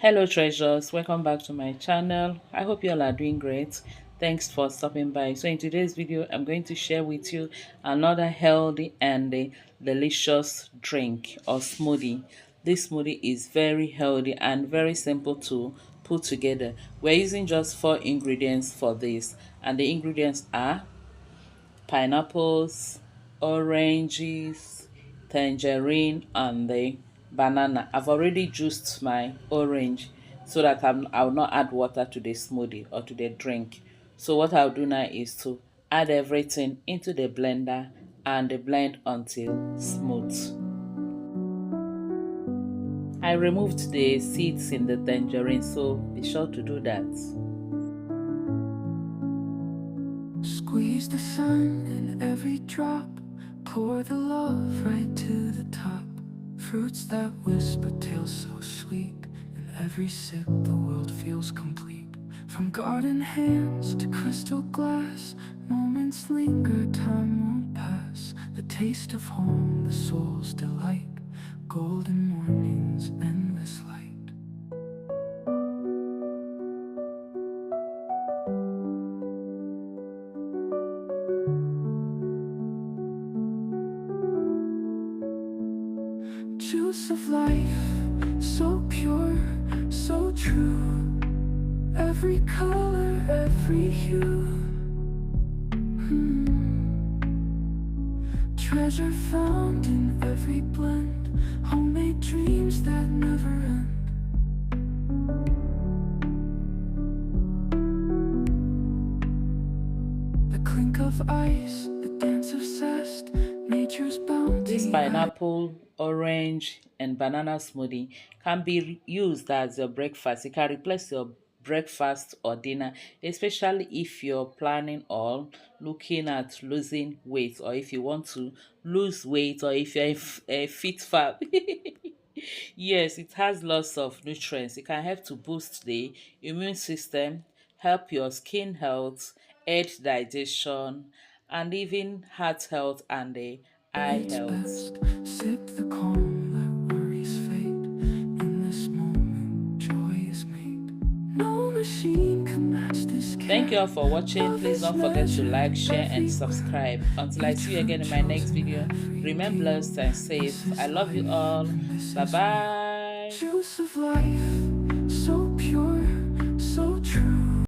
Hello treasures, welcome back to my channel. I hope you all are doing great. Thanks for stopping by. So in today's video I'm going to share with you another healthy and delicious drink or smoothie. This smoothie is very healthy and very simple to put together. We're using just 4 ingredients for this, and the ingredients are pineapples, oranges, tangerine, and the banana. I've already juiced my orange so that I'll not add water to the smoothie or to the drink. So what I'll do now is to add everything into the blender and blend until smooth. I removed the seeds in the tangerine, so be sure to do that. Squeeze the sun in every drop, pour the love right to the top. Fruits that whisper tales so sweet, in every sip the world feels complete. From garden hands to crystal glass, moments linger, time won't pass. The taste of home, the soul's delight, golden mornings, endless light. Juice of life, so pure, so true. Every color, every hue. Treasure found in every blend. Homemade dreams that never end. The clink of ice, the dance of zest, nature's bounty. This pineapple, orange, and banana smoothie can be used as your breakfast. It can replace your breakfast or dinner, especially if you're planning on looking at losing weight, or if you want to lose weight, or if you're a fit fat. Yes, it has lots of nutrients. It can help to boost the immune system, help your skin health, aid digestion, and even heart health and the eye It's health. best, sip the calm, let worries fade. In this moment, joy is made. No machine can match this Thank you care. all for watching. Love Please is don't forget to measured like, share, and everywhere. subscribe. Until I Each see you again fruit in my next chosen video, every remain day. blessed and This safe. I is love you life, all. and this Bye is me. bye. Juice of life.